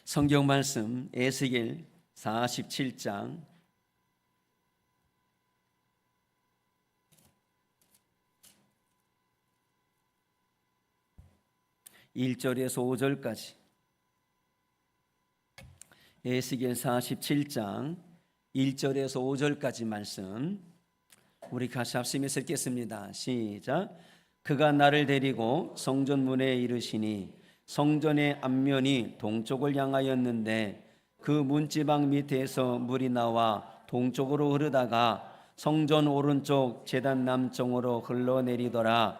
성경 말씀 에스겔 47장 1절에서 5절까지, 에스겔 47장 1절에서 5절까지 말씀 우리 같이 합심해서 읽겠습니다. 시작. 그가 나를 데리고 성전 문에 이르시니 성전의 앞면이 동쪽을 향하였는데 그 문지방 밑에서 물이 나와 동쪽으로 흐르다가 성전 오른쪽 제단 남쪽으로 흘러내리더라.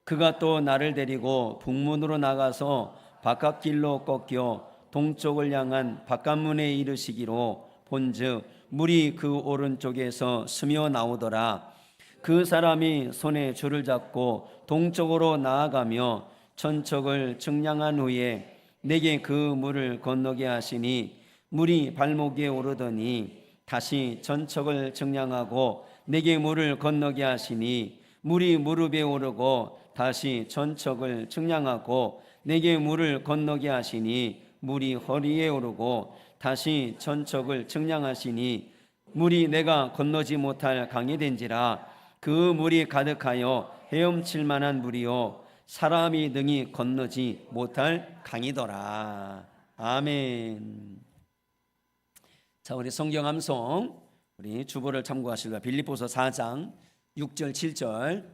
그가 또 나를 데리고 북문으로 나가서 바깥길로 꺾여 동쪽을 향한 바깥문에 이르시기로 본즉 물이 그 오른쪽에서 스며 나오더라. 그 사람이 손에 줄을 잡고 동쪽으로 나아가며 천척을 측량한 후에 내게 그 물을 건너게 하시니 물이 발목에 오르더니 다시 천척을 측량하고 내게 물을 건너게 하시니 물이 무릎에 오르고 다시 천척을 측량하고 내게 물을 건너게 하시니 물이 허리에 오르고 다시 천척을 측량하시니 물이 내가 건너지 못할 강이 된지라. 그 물이 가득하여 헤엄칠 만한 물이요 사람이 능히 건너지 못할 강이더라. 아멘. 자, 우리 성경 암송 우리 주보를 참고하시고 빌립보서 4장 6절 7절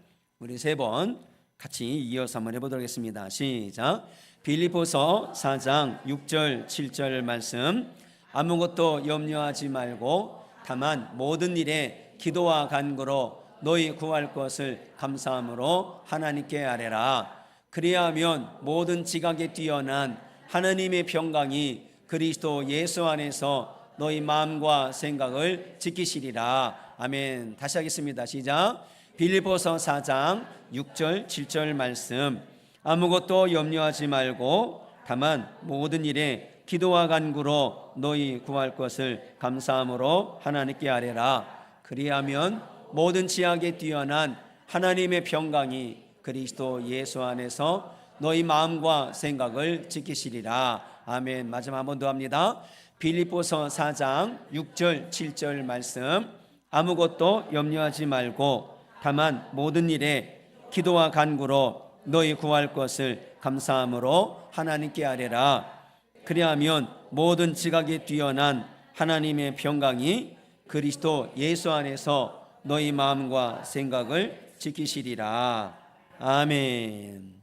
우리 세 번 같이 이어서 한번 해보도록 하겠습니다. 시작. 빌립보서 4장 6절 7절 말씀. 아무것도 염려하지 말고 다만 모든 일에 기도와 간구로 너희 구할 것을 감사함으로 하나님께 아뢰라. 그리하면 모든 지각에 뛰어난 하나님의 평강이 그리스도 예수 안에서 너희 마음과 생각을 지키시리라. 아멘. 다시 하겠습니다. 시작. 빌립보서 4장 6절 7절 말씀. 아무것도 염려하지 말고 다만 모든 일에 기도와 간구로 너희 구할 것을 감사함으로 하나님께 아뢰라. 그리하면 모든 지각에 뛰어난 하나님의 평강이 그리스도 예수 안에서 너희 마음과 생각을 지키시리라. 아멘. 마지막 한 번 더 합니다. 빌립보서 4장 6절 7절 말씀. 아무것도 염려하지 말고 다만 모든 일에 기도와 간구로 너희 구할 것을 감사함으로 하나님께 아뢰라. 그리하면 모든 지각에 뛰어난 하나님의 평강이 그리스도 예수 안에서 너희 마음과 생각을 지키시리라. 아멘.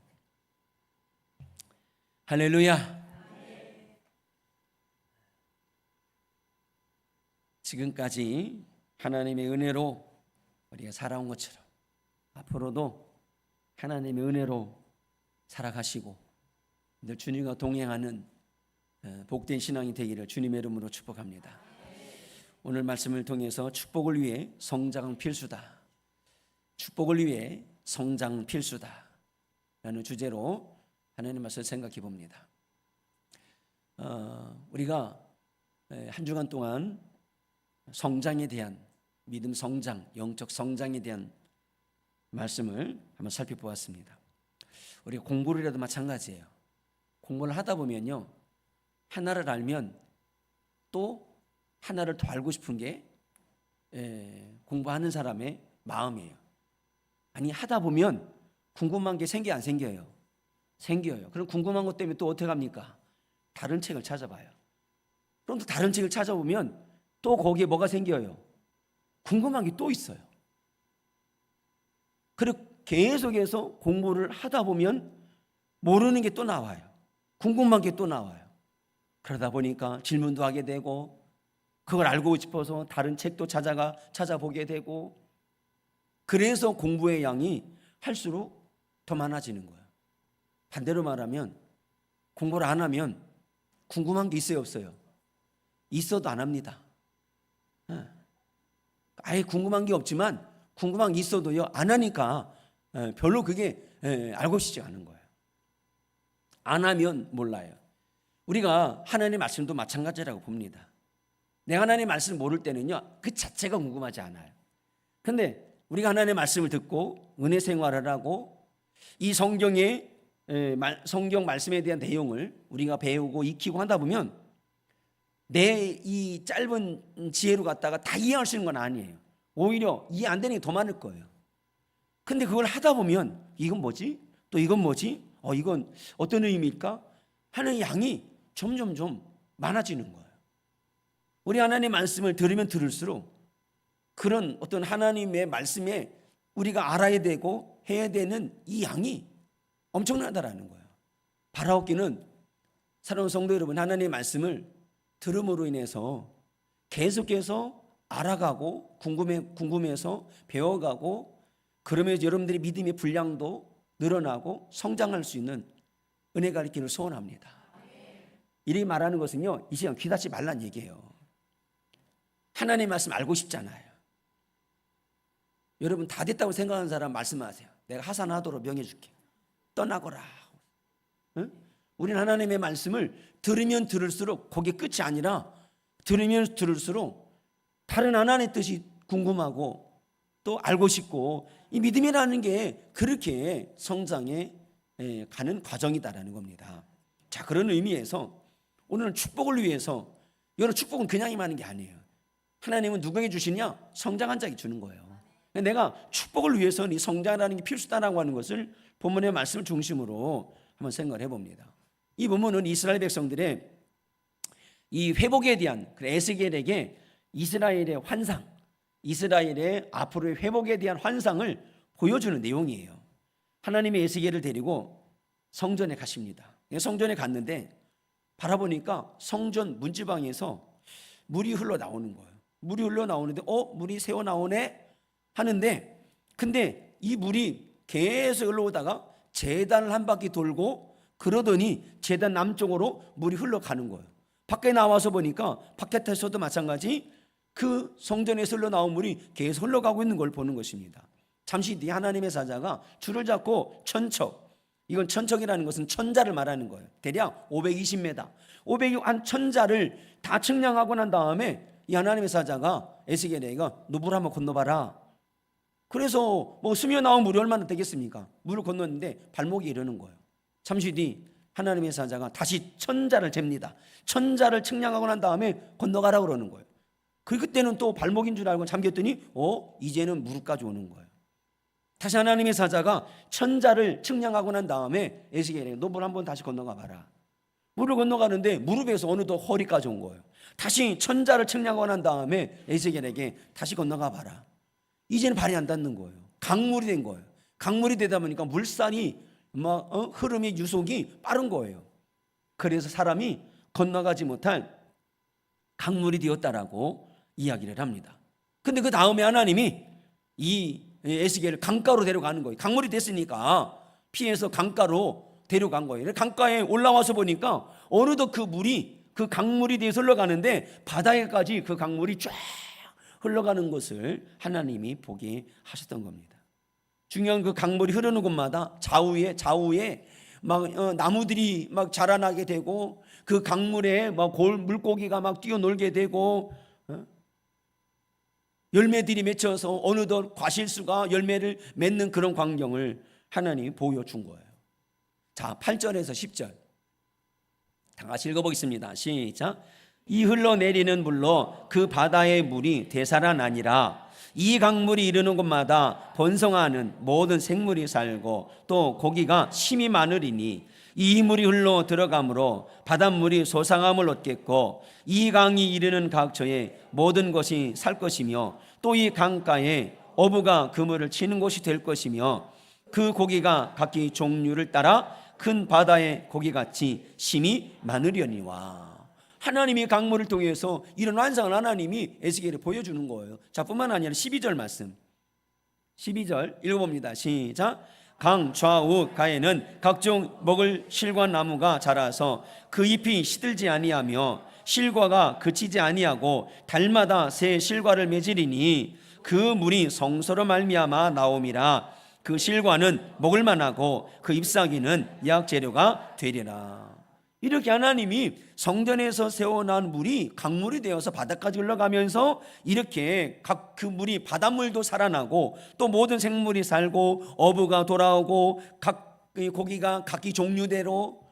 할렐루야. 지금까지 하나님의 은혜로 우리가 살아온 것처럼 앞으로도 하나님의 은혜로 살아가시고 늘 주님과 동행하는 복된 신앙이 되기를 주님의 이름으로 축복합니다. 오늘 말씀을 통해서 축복을 위해 성장 필수다, 축복을 위해 성장 필수다 라는 주제로 하나님 말씀을 생각해 봅니다. 우리가 한 주간 동안 성장에 대한, 믿음 성장, 영적 성장에 대한 말씀을 한번 살펴보았습니다. 우리가 공부를 해도 마찬가지예요. 공부를 하다 보면요, 하나를 알면 또 하나를 더 알고 싶은 게 공부하는 사람의 마음이에요. 아니, 하다 보면 궁금한 게 생겨 안 생겨요? 생겨요. 그럼 궁금한 것 때문에 또 어떻게 합니까? 다른 책을 찾아봐요. 그럼 또 다른 책을 찾아보면 또 거기에 뭐가 생겨요? 궁금한 게 또 있어요. 그리고 계속해서 공부를 하다 보면 모르는 게 또 나와요. 궁금한 게 또 나와요. 그러다 보니까 질문도 하게 되고 그걸 알고 싶어서 다른 책도 찾아보게 되고, 그래서 공부의 양이 할수록 더 많아지는 거예요. 반대로 말하면 공부를 안 하면 궁금한 게 있어요, 없어요? 있어도 안 합니다. 아예 궁금한 게 없지만 궁금한 게 있어도요, 안 하니까 별로 그게 알고 싶지 않은 거예요. 안 하면 몰라요. 우리가 하나님의 말씀도 마찬가지라고 봅니다. 내가 하나님의 말씀을 모를 때는요, 그 자체가 궁금하지 않아요. 그런데 우리가 하나님의 말씀을 듣고 은혜 생활을 하고 이 성경 말씀에 대한 내용을 우리가 배우고 익히고 하다 보면 내 이 짧은 지혜로 갖다가 다 이해할 수 있는 건 아니에요. 오히려 이해 안 되는 게 더 많을 거예요. 근데 그걸 하다 보면 이건 뭐지? 또 이건 뭐지? 이건 어떤 의미일까? 하는 양이 점점점 많아지는 거예요. 우리 하나님의 말씀을 들으면 들을수록 그런 어떤 하나님의 말씀에 우리가 알아야 되고 해야 되는 이 양이 엄청나다라는 거예요. 바라옵기는 사랑하는 성도 여러분, 하나님의 말씀을 들음으로 인해서 계속해서 알아가고 궁금해서 배워가고 그러면서 여러분들의 믿음의 분량도 늘어나고 성장할 수 있는 은혜가 있기를 소원합니다. 이렇게 말하는 것은요, 이 시간 귀 닫지 말란 얘기예요. 하나님의 말씀 알고 싶잖아요. 여러분 다 됐다고 생각하는 사람 말씀하세요. 내가 하산하도록 명해줄게. 떠나거라. 응? 우리는 하나님의 말씀을 들으면 들을수록 거기에 끝이 아니라 들으면 들을수록 다른 하나님의 뜻이 궁금하고 또 알고 싶고 이 믿음이라는 게 그렇게 성장해 가는 과정이다라는 겁니다. 자, 그런 의미에서 오늘은 축복을 위해서, 여러분 축복은 그냥 임하는 게 아니에요. 하나님은 누구에게 주시냐? 성장한 자에게 주는 거예요. 내가 축복을 위해서는 이 성장이라는 게 필수다라고 하는 것을 본문의 말씀을 중심으로 한번 생각을 해봅니다. 이 본문은 이스라엘 백성들의 이 회복에 대한 에스겔에게 이스라엘의 환상, 이스라엘의 앞으로의 회복에 대한 환상을 보여주는 내용이에요. 하나님의 에스겔을 데리고 성전에 가십니다. 성전에 갔는데 바라보니까 성전 문지방에서 물이 흘러나오는 거예요. 물이 흘러나오는데 물이 새어나오네 하는데, 근데 이 물이 계속 흘러오다가 제단을 한 바퀴 돌고 그러더니 제단 남쪽으로 물이 흘러가는 거예요. 밖에 나와서 보니까 바깥에서도 마찬가지 그 성전에서 흘러나온 물이 계속 흘러가고 있는 걸 보는 것입니다. 잠시 뒤 하나님의 사자가 줄을 잡고 천척, 이건 천척이라는 것은 천자를 말하는 거예요. 대략 520m, 500한 천자를 다 측량하고 난 다음에 이 하나님의 사자가 에스겔에게 너 물 한번 건너봐라. 그래서 스며 나온 물이 얼마나 되겠습니까? 물을 건넜는데 발목이 이르는 거예요. 잠시 뒤 하나님의 사자가 다시 천자를 잽니다. 천자를 측량하고 난 다음에 건너가라 그러는 거예요. 그때는 또 발목인 줄 알고 잠겼더니 이제는 무릎까지 오는 거예요. 다시 하나님의 사자가 천자를 측량하고 난 다음에 에스겔에게 너 물 한번 다시 건너가 봐라. 물을 건너가는데 무릎에서 어느덧 허리까지 온 거예요. 다시 천자를 측량하고 난 다음에 에스겔에게 다시 건너가 봐라. 이제는 발이 안 닿는 거예요. 강물이 된 거예요. 강물이 되다 보니까 물살이 흐름의 유속이 빠른 거예요. 그래서 사람이 건너가지 못할 강물이 되었다라고 이야기를 합니다. 근데 그 다음에 하나님이 이 에스겔을 강가로 데려가는 거예요. 강물이 됐으니까 피해서 강가로 데려간 거예요. 강가에 올라와서 보니까 어느덧 그 강물이 되어서 흘러가는데 바다에까지 그 강물이 쫙 흘러가는 것을 하나님이 보게 하셨던 겁니다. 중요한 그 강물이 흐르는 곳마다 좌우에 막 나무들이 막 자라나게 되고 그 강물에 막 물고기가 막 뛰어놀게 되고 열매들이 맺혀서 어느덧 과실수가 열매를 맺는 그런 광경을 하나님이 보여준 거예요. 자, 8절에서 10절 다 같이 읽어보겠습니다. 시작. 이 흘러내리는 물로 그 바다의 물이 되살아나니라. 이 강물이 이르는 곳마다 번성하는 모든 생물이 살고 또 고기가 심이 많으리니 이 물이 흘러 들어가므로 바닷물이 소상함을 얻겠고 이 강이 이르는 각처에 모든 것이 살 것이며 또 이 강가에 어부가 그물을 치는 곳이 될 것이며 그 고기가 각기 종류를 따라 큰 바다의 고기같이 심이 많으려니와. 하나님이 강물을 통해서 이런 환상을 하나님이 에스겔에 보여주는 거예요. 자, 뿐만 아니라 12절 말씀, 12절 읽어봅니다. 시작. 강 좌우 가에는 각종 먹을 실과 나무가 자라서 그 잎이 시들지 아니하며 실과가 그치지 아니하고 달마다 새 실과를 맺으리니 그 물이 성소로 말미암아 나옴이라. 그 실과는 먹을 만하고 그 잎사귀는 약재료가 되리라. 이렇게 하나님이 성전에서 세워놓은 물이 강물이 되어서 바다까지 흘러가면서 이렇게 각 그 물이 바닷물도 살아나고 또 모든 생물이 살고 어부가 돌아오고 각 고기가 각기 종류대로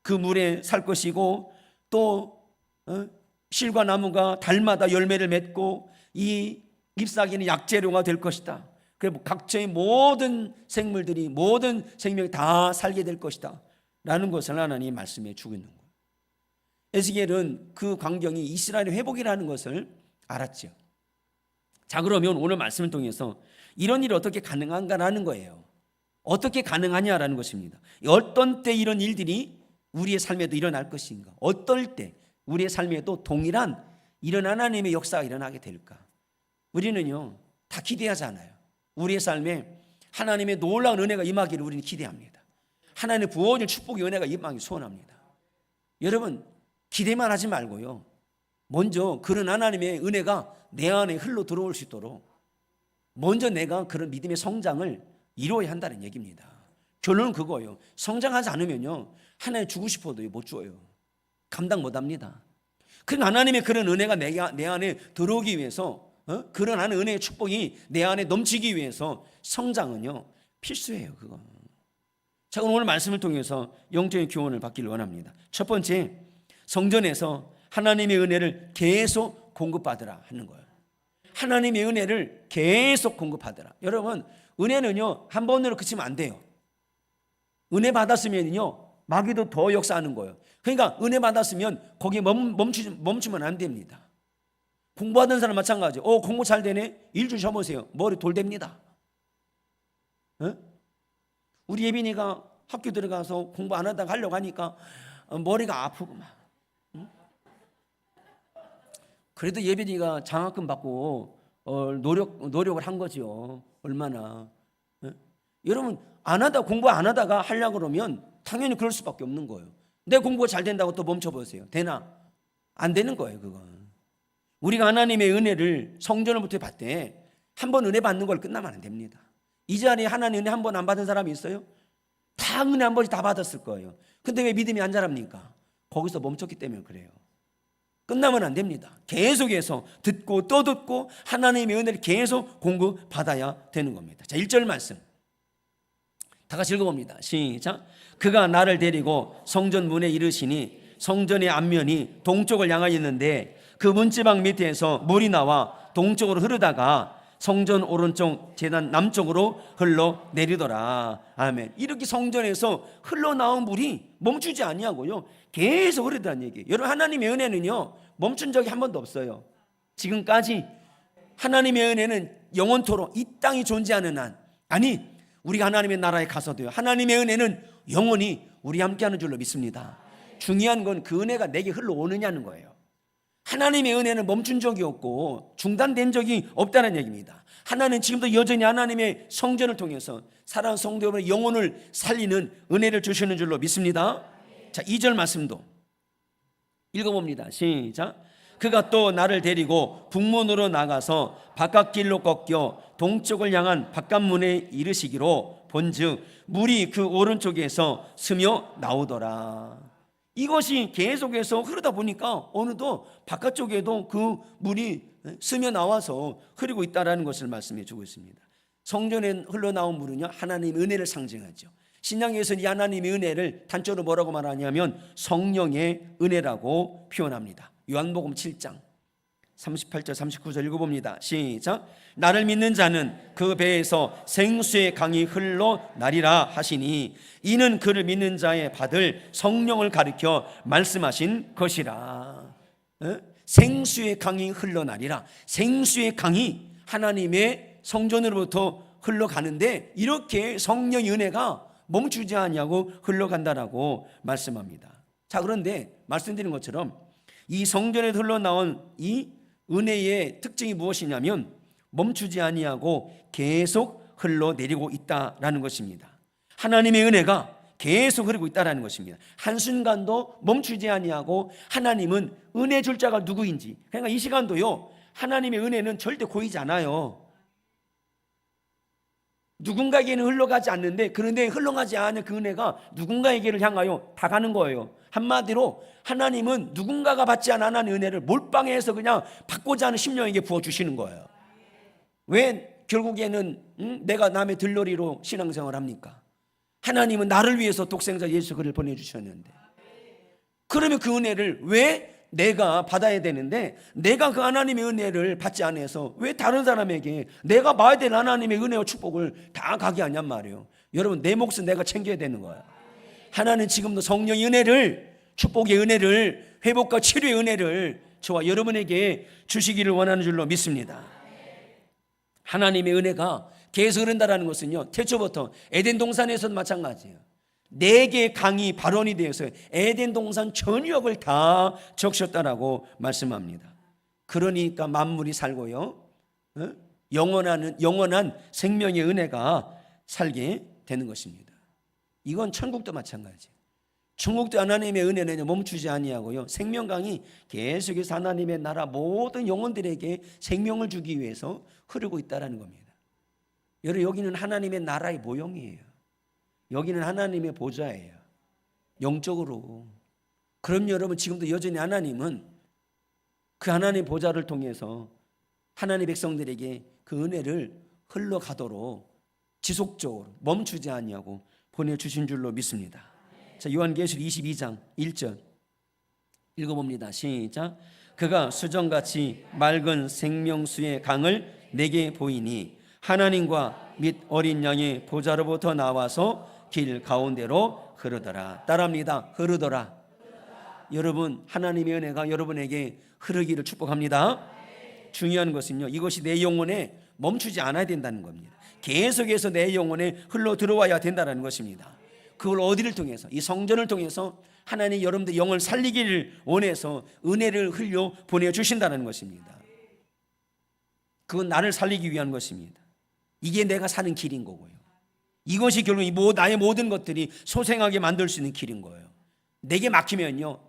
그 물에 살 것이고 또 실과 나무가 달마다 열매를 맺고 이 잎사귀는 약재료가 될 것이다. 그리고 각처의 모든 생물들이, 모든 생명이 다 살게 될 것이다 라는 것을 하나님이 말씀해 주고 있는 거예요. 에스겔은 그 광경이 이스라엘의 회복이라는 것을 알았죠. 자, 그러면 오늘 말씀을 통해서 이런 일이 어떻게 가능한가라는 거예요. 어떻게 가능하냐라는 것입니다. 어떤 때 이런 일들이 우리의 삶에도 일어날 것인가? 어떨 때 우리의 삶에도 동일한 이런 하나님의 역사가 일어나게 될까? 우리는요 다 기대하잖아요. 우리의 삶에 하나님의 놀라운 은혜가 임하기를 우리는 기대합니다. 하나님의 부어질 축복의 은혜가 임하기 소원합니다. 여러분, 기대만 하지 말고요, 먼저 그런 하나님의 은혜가 내 안에 흘러 들어올 수 있도록 먼저 내가 그런 믿음의 성장을 이루어야 한다는 얘기입니다. 결론은 그거예요. 성장하지 않으면요 하나님 주고 싶어도 못 줘요. 감당 못합니다. 그러니까 하나님의 그런 은혜가 내 안에 들어오기 위해서, 그런 하나님의 은혜의 축복이 내 안에 넘치기 위해서 성장은요 필수예요. 그거. 자, 오늘 말씀을 통해서 영적인 교훈을 받기를 원합니다. 첫 번째, 성전에서 하나님의 은혜를 계속 공급받으라 하는 거예요. 하나님의 은혜를 계속 공급받으라. 여러분, 은혜는요 한 번으로 그치면 안 돼요. 은혜 받았으면요 마귀도 더 역사하는 거예요. 그러니까 은혜 받았으면 거기에 멈추면 안 됩니다. 공부하던 사람 마찬가지. 공부 잘 되네. 일주일 쉬어보세요. 머리 돌됩니다. 우리 예빈이가 학교 들어가서 공부 안 하다가 하려고 하니까 머리가 아프고 막. 그래도 예빈이가 장학금 받고 노력을 한 거죠. 얼마나. 여러분, 공부 안 하다가 하려고 그러면 당연히 그럴 수밖에 없는 거예요. 내 공부가 잘 된다고 또 멈춰보세요. 되나? 안 되는 거예요, 그건. 우리가 하나님의 은혜를 성전으로부터 받을 때 한 번 은혜 받는 걸 끝나면 안 됩니다. 이 자리에 하나님 은혜 한 번 안 받은 사람이 있어요? 다 은혜 한 번씩 다 받았을 거예요. 근데 왜 믿음이 안 자랍니까? 거기서 멈췄기 때문에 그래요. 끝나면 안 됩니다. 계속해서 듣고 또 듣고 하나님의 은혜를 계속 공급받아야 되는 겁니다. 자, 1절 말씀 다 같이 읽어봅니다. 시작. 그가 나를 데리고 성전 문에 이르시니 성전의 앞면이 동쪽을 향하여 있는데 그 문지방 밑에서 물이 나와 동쪽으로 흐르다가 성전 오른쪽 제단 남쪽으로 흘러내리더라. 아멘. 이렇게 성전에서 흘러나온 물이 멈추지 아니하고요 계속 흐르다는 얘기예요. 여러분, 하나님의 은혜는요 멈춘 적이 한 번도 없어요. 지금까지 하나님의 은혜는 영원토록 이 땅이 존재하는 한, 아니 우리가 하나님의 나라에 가서도요 하나님의 은혜는 영원히 우리 함께하는 줄로 믿습니다. 중요한 건 그 은혜가 내게 흘러오느냐는 거예요. 하나님의 은혜는 멈춘 적이 없고 중단된 적이 없다는 얘기입니다. 하나님은 지금도 여전히 하나님의 성전을 통해서 사랑하는 성도 여러분의 영혼을 살리는 은혜를 주시는 줄로 믿습니다. 자, 2절 말씀도 읽어봅니다. 시작. 그가 또 나를 데리고 북문으로 나가서 바깥길로 꺾여 동쪽을 향한 바깥문에 이르시기로 본즉 물이 그 오른쪽에서 스며 나오더라. 이것이 계속해서 흐르다 보니까 어느덧 바깥쪽에도 그 물이 스며 나와서 흐르고 있다는 것을 말씀해 주고 있습니다. 성전에 흘러나온 물은요 하나님의 은혜를 상징하죠. 신약에서는 이 하나님의 은혜를 단적으로 뭐라고 말하냐면 성령의 은혜라고 표현합니다. 요한복음 7장 38절 39절 읽어봅니다. 시작. 나를 믿는 자는 그 배에서 생수의 강이 흘러나리라 하시니 이는 그를 믿는 자의 받을 성령을 가리켜 말씀하신 것이라. 생수의 강이 흘러나리라. 생수의 강이 하나님의 성전으로부터 흘러가는데 이렇게 성령의 은혜가 멈추지 않냐고 흘러간다라고 말씀합니다. 자, 그런데 말씀드린 것처럼 이 성전에 흘러나온 이 은혜의 특징이 무엇이냐면 멈추지 아니하고 계속 흘러내리고 있다라는 것입니다. 하나님의 은혜가 계속 흐르고 있다라는 것입니다. 한순간도 멈추지 아니하고 하나님은 은혜 줄 자가 누구인지, 그러니까 이 시간도요 하나님의 은혜는 절대 고이지 않아요. 누군가에게는 흘러가지 않는데, 그런데 흘러가지 않은 그 은혜가 누군가에게를 향하여 다 가는 거예요. 한마디로 하나님은 누군가가 받지 않은 은혜를 몰빵해서 그냥 받고자 하는 심령에게 부어주시는 거예요. 왜 결국에는 내가 남의 들러리로 신앙생활을 합니까? 하나님은 나를 위해서 독생자 예수 그리스도를 보내주셨는데, 그러면 그 은혜를 왜 내가 받아야 되는데 내가 그 하나님의 은혜를 받지 않아서 왜 다른 사람에게 내가 받아야 될 하나님의 은혜와 축복을 다 가게 하냔 말이에요. 여러분, 내 몫은 내가 챙겨야 되는 거예요. 하나는 지금도 성령의 은혜를, 축복의 은혜를, 회복과 치료의 은혜를 저와 여러분에게 주시기를 원하는 줄로 믿습니다. 하나님의 은혜가 계속 흐른다는 것은요, 태초부터 에덴 동산에서도 마찬가지예요. 4개의 강이 발원이 되어서 에덴 동산 전역을 다 적셨다라고 말씀합니다. 그러니까 만물이 살고요, 영원한 생명의 은혜가 살게 되는 것입니다. 이건 천국도 마찬가지예요. 천국도 하나님의 은혜는 멈추지 아니하고요, 생명강이 계속해서 하나님의 나라 모든 영혼들에게 생명을 주기 위해서 흐르고 있다는 겁니다. 여러분, 여기는 하나님의 나라의 모형이에요. 여기는 하나님의 보좌예요, 영적으로. 그럼 여러분, 지금도 여전히 하나님은 그 하나님의 보좌를 통해서 하나님의 백성들에게 그 은혜를 흘러가도록 지속적으로 멈추지 아니하고 보내주신 줄로 믿습니다. 자, 요한계시록 22장 1절 읽어봅니다. 시작. 그가 수정같이 맑은 생명수의 강을 내게 보이니 하나님과 및 어린 양의 보좌로부터 나와서 길 가운데로 흐르더라. 따라합니다. 흐르더라. 여러분, 하나님의 은혜가 여러분에게 흐르기를 축복합니다. 중요한 것은요, 이것이 내 영혼에 멈추지 않아야 된다는 겁니다. 계속해서 내 영혼에 흘러 들어와야 된다는 것입니다. 그걸 어디를 통해서? 이 성전을 통해서 하나님 여러분들 영을 살리기를 원해서 은혜를 흘려 보내주신다는 것입니다. 그건 나를 살리기 위한 것입니다. 이게 내가 사는 길인 거고요. 이것이 결국 나의 모든 것들이 소생하게 만들 수 있는 길인 거예요. 내게 막히면요,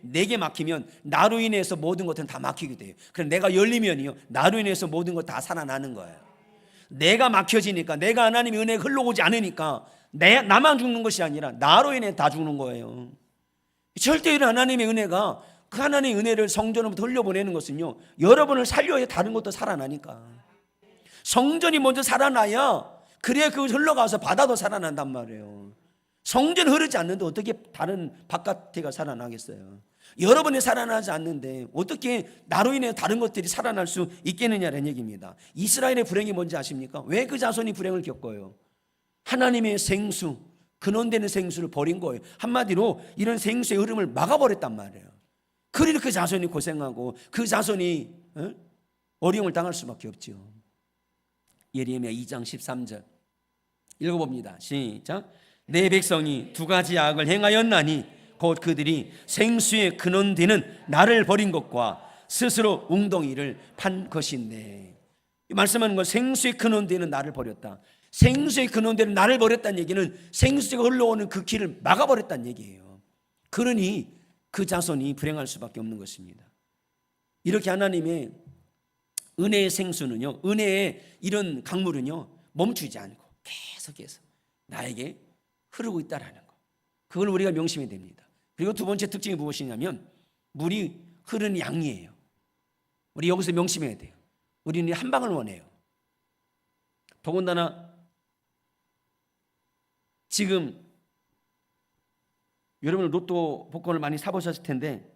내게 막히면 나로 인해서 모든 것들은 다 막히게 돼요. 그럼 내가 열리면요, 나로 인해서 모든 것 다 살아나는 거예요. 내가 막혀지니까, 내가 하나님의 은혜가 흘러오지 않으니까 나만 죽는 것이 아니라 나로 인해 다 죽는 거예요. 절대로 하나님의 은혜가, 그 하나님의 은혜를 성전으로부터 흘려보내는 것은요, 여러분을 살려야 다른 것도 살아나니까. 성전이 먼저 살아나야, 그래야 그걸 흘러가서 바다도 살아난단 말이에요. 성전 흐르지 않는데 어떻게 다른 바깥에가 살아나겠어요? 여러분이 살아나지 않는데 어떻게 나로 인해 다른 것들이 살아날 수 있겠느냐는 얘기입니다. 이스라엘의 불행이 뭔지 아십니까? 왜 그 자손이 불행을 겪어요? 하나님의 생수, 근원되는 생수를 버린 거예요. 한마디로 이런 생수의 흐름을 막아버렸단 말이에요. 그러니까 그 자손이 고생하고 그 자손이 어려움을 당할 수밖에 없죠. 예레미야 2장 13절 읽어봅니다. 시작. 내 백성이 2가지 악을 행하였나니 곧 그들이 생수의 근원되는 나를 버린 것과 스스로 웅덩이를 판 것인데, 말씀하는 건 생수의 근원되는 나를 버렸다. 생수의 근원되는 나를 버렸다는 얘기는 생수가 흘러오는 그 길을 막아버렸다는 얘기예요. 그러니 그 자손이 불행할 수밖에 없는 것입니다. 이렇게 하나님의 은혜의 생수는요, 은혜의 이런 강물은요, 멈추지 않고 계속해서 나에게 흐르고 있다라는 거, 그걸 우리가 명심해야 됩니다. 그리고 두 번째 특징이 무엇이냐면 물이 흐르는 양이에요. 우리 여기서 명심해야 돼요. 우리는 한 방을 원해요. 더군다나 지금 여러분 로또 복권을 많이 사보셨을 텐데,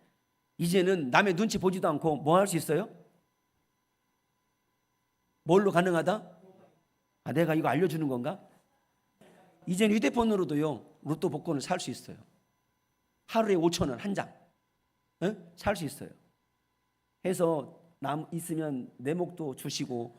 이제는 남의 눈치 보지도 않고 뭐 할 수 있어요? 뭘로 가능하다? 내가 이거 알려주는 건가? 이제는 휴대폰으로도요, 로또 복권을 살 수 있어요. 하루에 5,000원 한 장 살 수 있어요. 해서 남 있으면 내 목도 주시고,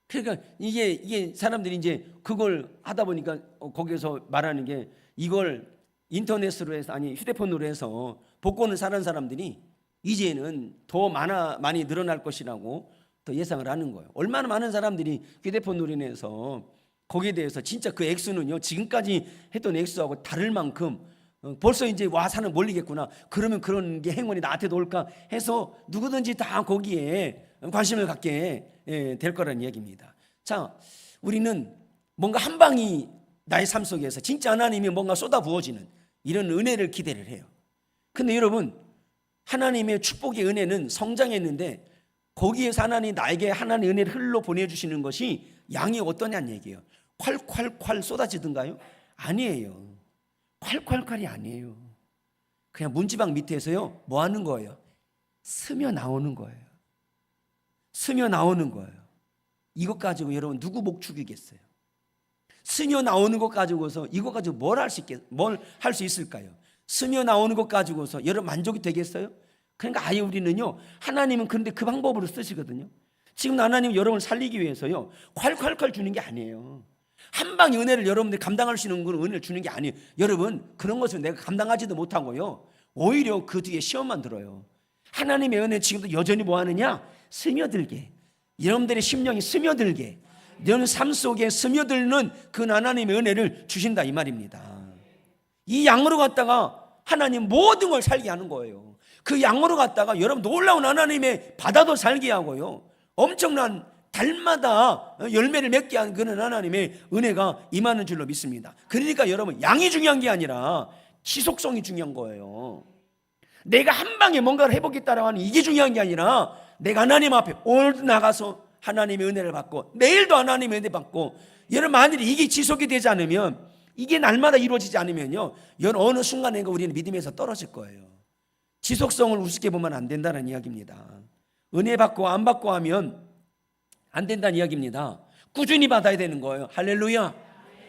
그러니까 이게 사람들이 이제 그걸 하다 보니까 거기서 말하는 게, 이걸 인터넷으로 해서, 아니 휴대폰으로 해서 복권을 사는 사람들이 이제는 더 많이 늘어날 것이라고 더 예상을 하는 거예요. 얼마나 많은 사람들이 휴대폰으로 인해서 거기에 대해서 진짜 그 액수는요, 지금까지 했던 액수하고 다를 만큼 벌써 이제 사는 몰리겠구나, 그러면 그런 게 행운이 나한테도 올까 해서 누구든지 다 거기에 관심을 갖게 될 거라는 얘기입니다. 자, 우리는 뭔가 한 방이 나의 삶 속에서 진짜 하나님이 뭔가 쏟아 부어지는 이런 은혜를 기대를 해요. 근데 여러분, 하나님의 축복의 은혜는 성장했는데 거기에서 하나님 나에게 하나님의 은혜를 흘러 보내주시는 것이 양이 어떠냐는 얘기예요. 콸콸콸 쏟아지든가요? 아니에요. 콸콸콸이 아니에요. 그냥 문지방 밑에서요, 뭐 하는 거예요? 스며 나오는 거예요. 스며 나오는 거예요. 이것 가지고 여러분 누구 목 죽이겠어요? 스며 나오는 것 가지고서 이것 가지고 뭘 할 수 있을까요? 스며 나오는 것 가지고서 여러분 만족이 되겠어요? 그러니까 아예 우리는요, 하나님은 그런데 그 방법으로 쓰시거든요. 지금 하나님은 여러분을 살리기 위해서요, 콸콸콸 주는 게 아니에요. 한 방의 은혜를 여러분들이 감당할 수 있는 그런 은혜를 주는 게 아니에요. 여러분, 그런 것을 내가 감당하지도 못하고요, 오히려 그 뒤에 시험만 들어요. 하나님의 은혜 지금도 여전히 뭐 하느냐? 스며들게, 여러분들의 심령이 스며들게, 여러분 삶 속에 스며들는 그 하나님의 은혜를 주신다 이 말입니다. 이 양으로 갖다가 하나님 모든 걸 살게 하는 거예요. 그 양으로 갖다가 여러분 놀라운 하나님의 바다도 살게 하고요, 엄청난 달마다 열매를 맺게 하는 그런 하나님의 은혜가 임하는 줄로 믿습니다. 그러니까 여러분, 양이 중요한 게 아니라 지속성이 중요한 거예요. 내가 한 방에 뭔가를 해보겠다라고 하는 이게 중요한 게 아니라 내가 하나님 앞에 오늘도 나가서 하나님의 은혜를 받고 내일도 하나님의 은혜 받고, 여러분 만일에 이게 지속이 되지 않으면, 이게 날마다 이루어지지 않으면요, 여러분 어느 순간에 우리는 믿음에서 떨어질 거예요. 지속성을 우습게 보면 안 된다는 이야기입니다. 은혜 받고 안 받고 하면 안 된다는 이야기입니다. 꾸준히 받아야 되는 거예요. 할렐루야.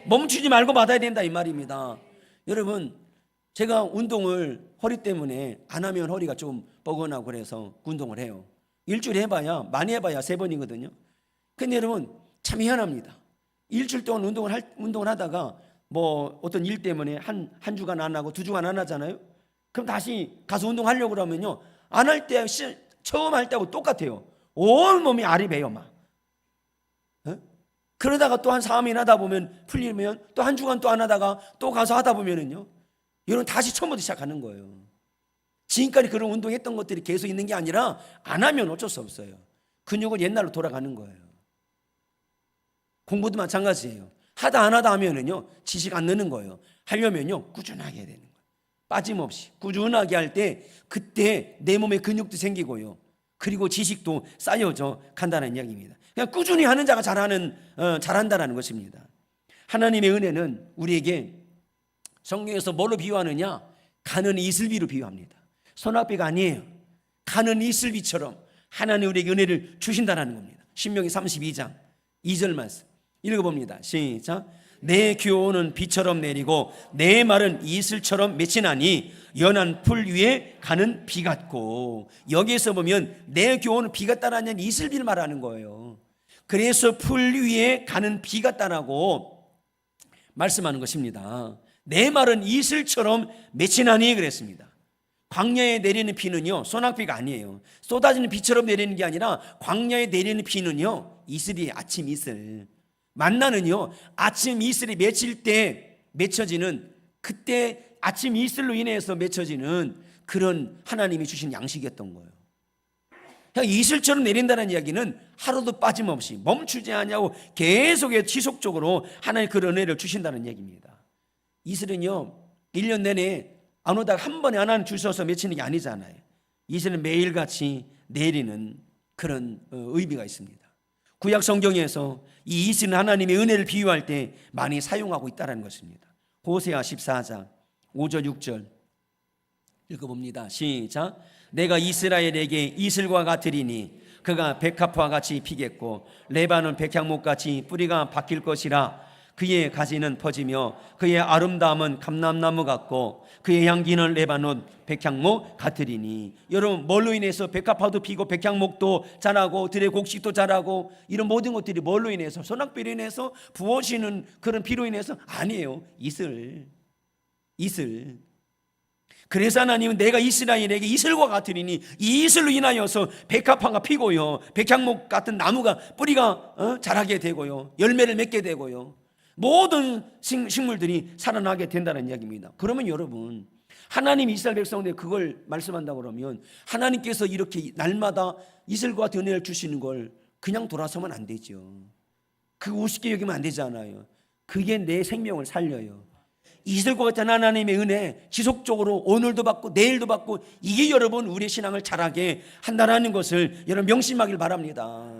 멈추지 말고 받아야 된다 이 말입니다. 여러분, 제가 운동을 허리 때문에 안 하면 허리가 좀 뻐근하고 그래서 운동을 해요. 일주일에 해봐야, 많이 해봐야 3번이거든요. 근데 여러분 참 희한합니다. 일주일 동안 운동을 하다가 뭐 어떤 일 때문에 한 주간 안 하고 2주간 안 하잖아요. 그럼 다시 가서 운동하려고 그러면요, 안 할 때, 처음 할 때하고 똑같아요. 온 몸이 알이 배요 막. 그러다가 또 한 3일 하다 보면 풀리면 또 한 주간 또 안 하다가 또 가서 하다 보면은요, 여러분 다시 처음부터 시작하는 거예요. 지금까지 그런 운동했던 것들이 계속 있는 게 아니라 안 하면 어쩔 수 없어요. 근육은 옛날로 돌아가는 거예요. 공부도 마찬가지예요. 하다 안 하다 하면은요, 지식 안 느는 거예요. 하려면요, 꾸준하게 해야 되는 거예요. 빠짐없이 꾸준하게 할 때 그때 내 몸에 근육도 생기고요, 그리고 지식도 쌓여져 간다는 이야기입니다. 그냥 꾸준히 하는 자가 잘한다는 것입니다. 하나님의 은혜는 우리에게 성경에서 뭘로 비유하느냐? 가는 이슬비로 비유합니다. 소낙비가 아니에요. 가는 이슬비처럼 하나님 우리에게 은혜를 주신다는 겁니다. 신명기 32장 2절 말씀 읽어봅니다. 시작. 내 교훈은 비처럼 내리고 내 말은 이슬처럼 맺히나니 연한 풀 위에 가는 비 같고, 여기에서 보면 내 교훈은 비 같다라는 이슬비를 말하는 거예요. 그래서 풀 위에 가는 비 같다라고 말씀하는 것입니다. 내 말은 이슬처럼 맺히나니 그랬습니다. 광야에 내리는 비는요, 소낙비가 아니에요. 쏟아지는 비처럼 내리는 게 아니라 광야에 내리는 비는요, 이슬이에요. 아침 이슬. 만나는요, 아침 이슬이 맺힐 때 맺혀지는, 그때 아침 이슬로 인해서 맺혀지는 그런 하나님이 주신 양식이었던 거예요. 그냥 이슬처럼 내린다는 이야기는 하루도 빠짐없이 멈추지 않냐고 계속해서 지속적으로 하나님 그 은혜를 주신다는 얘기입니다. 이슬은요, 1년 내내 안 오다가 한 번에 하나님 주셔서 맺히는 게 아니잖아요. 이슬은 매일같이 내리는 그런 의미가 있습니다. 구약 성경에서 이 이슬은 하나님의 은혜를 비유할 때 많이 사용하고 있다는 것입니다. 호세아 14장 5절 6절 읽어봅니다. 시작. 내가 이스라엘에게 이슬과 같으리니 그가 백합화 같이 피겠고 레바논 백향목같이 뿌리가 바뀔 것이라. 그의 가지는 퍼지며 그의 아름다움은 감람나무 같고 그의 향기는 레바논 백향목 같으리니. 여러분, 뭘로 인해서 백합화도 피고 백향목도 자라고 들의 곡식도 자라고, 이런 모든 것들이 뭘로 인해서? 소낙비로 인해서, 부어지는 그런 비로 인해서? 아니에요. 이슬. 그래서 하나님은 내가 이스라엘에게 이슬과 같으리니, 이 이슬로 인하여서 백합화가 피고요, 백향목 같은 나무가 뿌리가 자라게 되고요, 열매를 맺게 되고요, 모든 식물들이 살아나게 된다는 이야기입니다. 그러면 여러분, 하나님 이스라엘 백성들에게 그걸 말씀한다고 그러면 하나님께서 이렇게 날마다 이슬과 같은 은혜를 주시는 걸 그냥 돌아서면 안 되죠. 그거 우습게 여기면 안 되잖아요. 그게 내 생명을 살려요. 이슬과 같은 하나님의 은혜 지속적으로 오늘도 받고 내일도 받고, 이게 여러분 우리의 신앙을 자라게 한다는 것을 여러분 명심하길 바랍니다.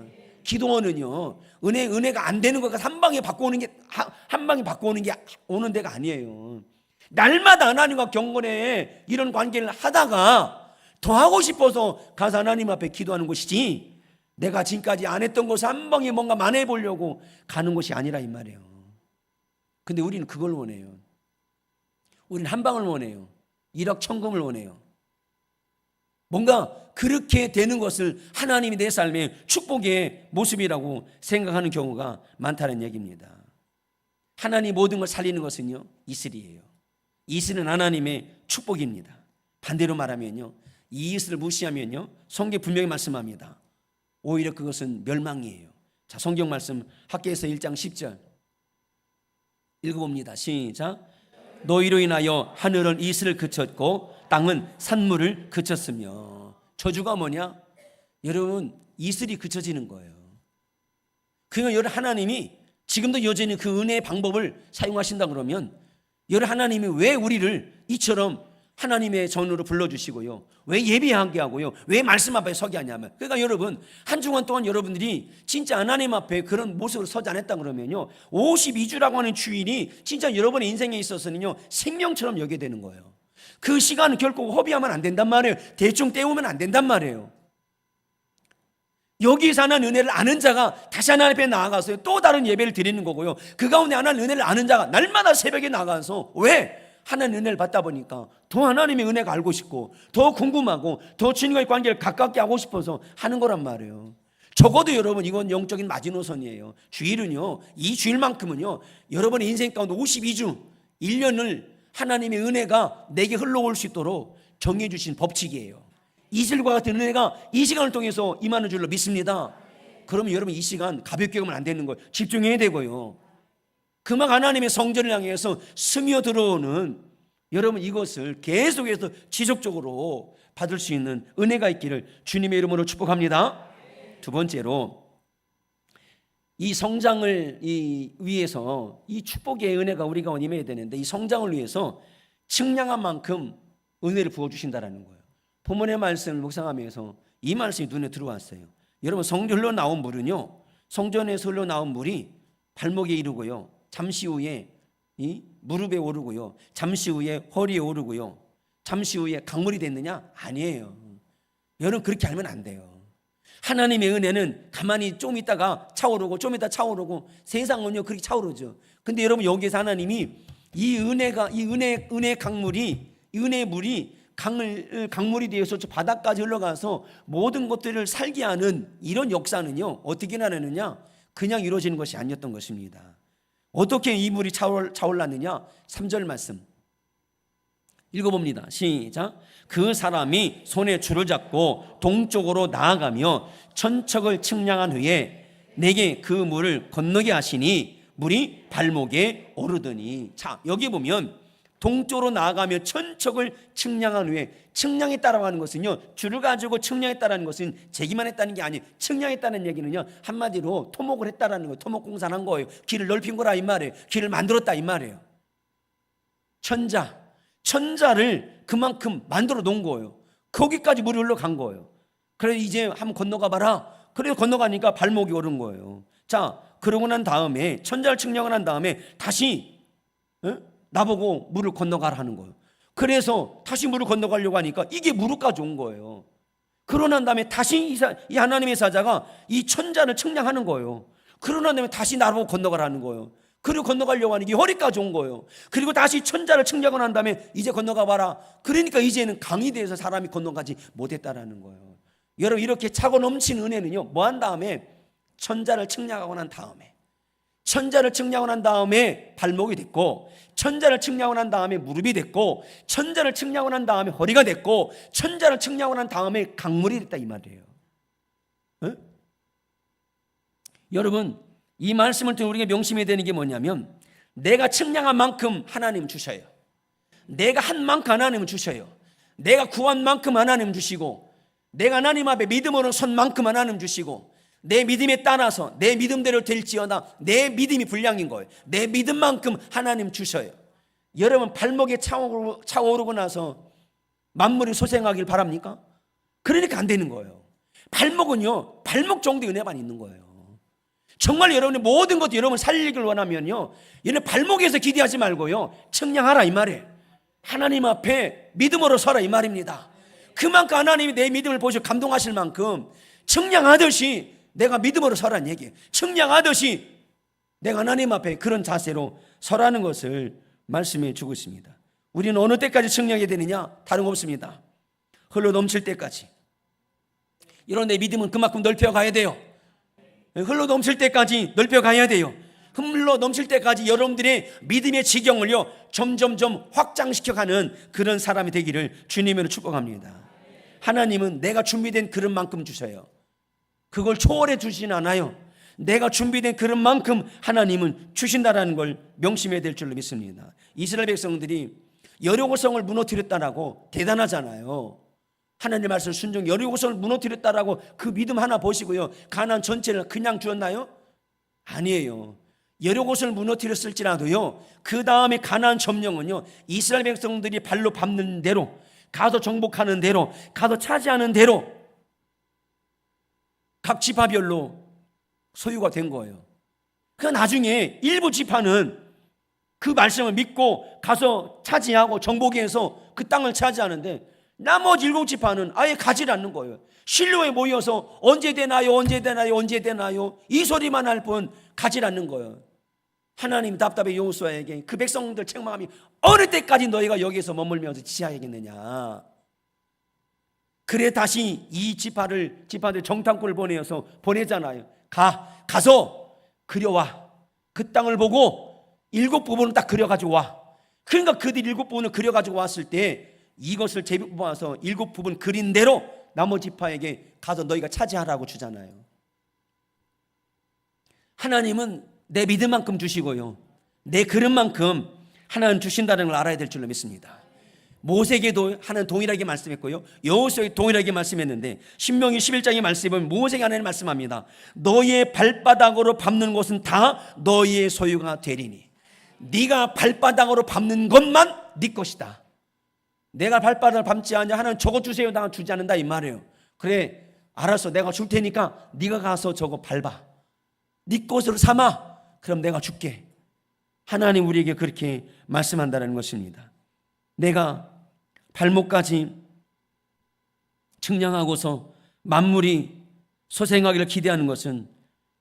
기도원은요, 은혜가 안 되는 거가 한 방에 바꿔오는 게, 한 방에 바꿔오는 게 오는 데가 아니에요. 날마다 하나님과 경건에 이런 관계를 하다가 더 하고 싶어서 가서 하나님 앞에 기도하는 것이지, 내가 지금까지 안 했던 것을 한 방에 뭔가 만회해 보려고 가는 것이 아니라 이 말이에요. 근데 우리는 그걸 원해요. 우리는 한 방을 원해요. 일확천금을 원해요. 뭔가 그렇게 되는 것을 하나님이 내 삶의 축복의 모습이라고 생각하는 경우가 많다는 얘기입니다. 하나님 모든 걸 살리는 것은요, 이슬이에요. 이슬은 하나님의 축복입니다. 반대로 말하면요, 이 이슬을 무시하면요, 성경 분명히 말씀합니다. 오히려 그것은 멸망이에요. 자, 성경 말씀 학개에서 1장 10절 읽어봅니다. 시작. 너희로 인하여 하늘은 이슬을 그쳤고 땅은 산물을 그쳤으며. 저주가 뭐냐? 여러분, 이슬이 그쳐지는 거예요. 그러니까 여러분, 하나님이 지금도 여전히 그 은혜의 방법을 사용하신다 그러면, 여러분, 하나님이 왜 우리를 이처럼 하나님의 전으로 불러주시고요, 왜 예배하게 하고요, 왜 말씀 앞에 서게 하냐면, 그러니까 여러분, 한 주간 동안 여러분들이 진짜 하나님 앞에 그런 모습으로 서지 않았다 그러면요, 52주라고 하는 주일이 진짜 여러분의 인생에 있어서는요, 생명처럼 여겨야 되는 거예요. 그 시간은 결코 허비하면 안 된단 말이에요. 대충 때우면 안 된단 말이에요. 여기서 하나님 은혜를 아는 자가 다시 하나님 앞에 나아가서 또 다른 예배를 드리는 거고요, 그 가운데 하나님 은혜를 아는 자가 날마다 새벽에 나가서, 왜? 하나님 은혜를 받다 보니까 더 하나님의 은혜가 알고 싶고, 더 궁금하고, 더 주님과의 관계를 가깝게 하고 싶어서 하는 거란 말이에요. 적어도 여러분, 이건 영적인 마지노선이에요. 주일은요, 이 주일만큼은요, 여러분의 인생 가운데 52주 1년을 하나님의 은혜가 내게 흘러올 수 있도록 정해 주신 법칙이에요. 이슬과 같은 은혜가 이 시간을 통해서 임하는 줄로 믿습니다. 그러면 여러분, 이 시간 가볍게 가면 안 되는 거예요. 집중해야 되고요, 그만 하나님의 성전을 향해서 스며 들어오는 여러분, 이것을 계속해서 지속적으로 받을 수 있는 은혜가 있기를 주님의 이름으로 축복합니다. 두 번째로, 이 성장을 위해서, 이 축복의 은혜가 우리가 임해야 되는데, 이 성장을 위해서 측량한 만큼 은혜를 부어주신다는 거예요. 본문의 말씀을 묵상하면서 이 말씀이 눈에 들어왔어요. 여러분, 성전로 나온 물은요, 성전에서 흘러나온 물이 발목에 이르고요, 잠시 후에 이 무릎에 오르고요, 잠시 후에 허리에 오르고요, 잠시 후에 강물이 됐느냐? 아니에요. 여러분, 그렇게 알면 안 돼요. 하나님의 은혜는 가만히 좀 있다가 차오르고, 좀 있다가 차오르고, 세상은요 그렇게 차오르죠. 근데 여러분, 여기에서 하나님이 이 은혜가, 이 은혜 강물이, 이 은혜의 물이 강물이 되어서 저 바닥까지 흘러가서 모든 것들을 살게 하는 이런 역사는요, 어떻게 나느냐? 그냥 이루어지는 것이 아니었던 것입니다. 어떻게 이 물이 차올랐느냐? 3절 말씀 읽어봅니다. 시작. 그 사람이 손에 줄을 잡고 동쪽으로 나아가며 천척을 측량한 후에 내게 그 물을 건너게 하시니 물이 발목에 오르더니. 자, 여기 보면 동쪽으로 나아가며 천척을 측량한 후에, 측량했다라고 하는 것은요, 줄을 가지고 측량했다라는 것은 재기만 했다는 게 아니에요. 측량했다는 얘기는요, 한마디로 토목을 했다라는 거예요. 토목공사를 한 거예요. 길을 넓힌 거라 이 말이에요. 길을 만들었다 이 말이에요. 천자를 그만큼 만들어 놓은 거예요. 거기까지 물이 흘러간 거예요. 그래서 이제 한번 건너가 봐라. 그래서 건너가니까 발목이 오른 거예요. 자, 그러고 난 다음에, 천자를 측량을 한 다음에 다시 나보고 물을 건너가라 하는 거예요. 그래서 다시 물을 건너가려고 하니까 이게 무릎까지 온 거예요. 그러고 난 다음에 다시 이 하나님의 사자가 이 천자를 측량하는 거예요. 그러고 난 다음에 다시 나보고 건너가라는 거예요. 그리고 건너가려고 하는 게 허리까지 온 거예요. 그리고 다시 천자를 측량을 한 다음에 이제 건너가 봐라. 그러니까 이제는 강이 돼서 사람이 건너가지 못했다라는 거예요. 여러분, 이렇게 차고 넘치는 은혜는요, 뭐 한 다음에, 천자를 측량하고 난 다음에, 천자를 측량을 한 다음에 발목이 됐고, 천자를 측량을 한 다음에 무릎이 됐고, 천자를 측량을 한 다음에 허리가 됐고, 천자를 측량을 한 다음에 강물이 됐다 이 말이에요. 여러분, 이 말씀을 통해 우리가 명심해야 되는 게 뭐냐면, 내가 측량한 만큼 하나님 주셔요. 내가 한 만큼 하나님은 주셔요. 내가 구한 만큼 하나님 주시고, 내가 하나님 앞에 믿음으로 선 만큼 하나님 주시고, 내 믿음에 따라서 내 믿음대로 될지어다 내 믿음이 불량인 거예요. 내 믿음만큼 하나님 주셔요. 여러분, 발목에 차오르고 나서 만물이 소생하길 바랍니까? 그러니까 안 되는 거예요. 발목은요, 발목 정도의 은혜만 있는 거예요. 정말 여러분의 모든 것도 여러분 살리길 원하면요, 얘는 발목에서 기대하지 말고요, 청량하라 이 말이에요. 하나님 앞에 믿음으로 서라 이 말입니다. 그만큼 하나님이 내 믿음을 보시고 감동하실 만큼 청량하듯이 내가 믿음으로 서라는 얘기예요. 청량하듯이 내가 하나님 앞에 그런 자세로 서라는 것을 말씀해 주고 있습니다. 우리는 어느 때까지 청량해야 되느냐? 다른 거 없습니다. 흘러 넘칠 때까지. 이런 내 믿음은 그만큼 넓혀가야 돼요. 흘러 넘칠 때까지 넓혀가야 돼요. 흘러 넘칠 때까지 여러분들의 믿음의 지경을요, 점점점 확장시켜가는 그런 사람이 되기를 주님으로 축복합니다. 하나님은 내가 준비된 그릇만큼 주셔요. 그걸 초월해 주진 않아요. 내가 준비된 그릇만큼 하나님은 주신다라는 걸 명심해야 될 줄로 믿습니다. 이스라엘 백성들이 여리고성을 무너뜨렸다라고 대단하잖아요. 하나님 말씀 순종 여리고성을 무너뜨렸다라고 그 믿음 하나 보시고요, 가나안 전체를 그냥 주었나요? 아니에요. 여리고성을 무너뜨렸을지라도요, 그 다음에 가나안 점령은요, 이스라엘 백성들이 발로 밟는 대로, 가서 정복하는 대로, 가서 차지하는 대로 각 지파별로 소유가 된 거예요. 그 나중에 일부 지파는 그 말씀을 믿고 가서 차지하고 정복해서 그 땅을 차지하는데, 나머지 7지파는 아예 가지 않는 거예요. 실로에 모여서 언제 되나요, 언제 되나요, 언제 되나요, 이 소리만 할 뿐 가지 않는 거예요. 하나님 답답해 여호수아에게 그 백성들 책망하며 어느 때까지 너희가 여기서 머물면서 지하야겠느냐. 그래 다시 이 지파들 정탐꾼을 보내잖아요. 가서 그려와. 그 땅을 보고 7부분을 딱 그려가지고 와. 그러니까 그들 7부분을 그려가지고 왔을 때 이것을 재뽑아서 7부분 그린 대로 나머지 지파에게 가서 너희가 차지하라고 주잖아요. 하나님은 내 믿음만큼 주시고요, 내 그릇만큼 하나님 주신다는 걸 알아야 될 줄로 믿습니다. 모세에게도 하나님 동일하게 말씀했고요, 여호수아에게 동일하게 말씀했는데, 신명기 11장의 말씀을 모세에게 하나님 말씀합니다. 너희의 발바닥으로 밟는 것은 다 너희의 소유가 되리니 네가 발바닥으로 밟는 것만 네 것이다. 내가 발바닥을 밟지 않냐, 하나님 저거 주세요, 나 주지 않는다 이 말이에요. 그래 알았어, 내가 줄 테니까 네가 가서 저거 밟아, 네 것으로 삼아, 그럼 내가 줄게. 하나님 우리에게 그렇게 말씀한다는 것입니다. 내가 발목까지 측량하고서 만물이 소생하기를 기대하는 것은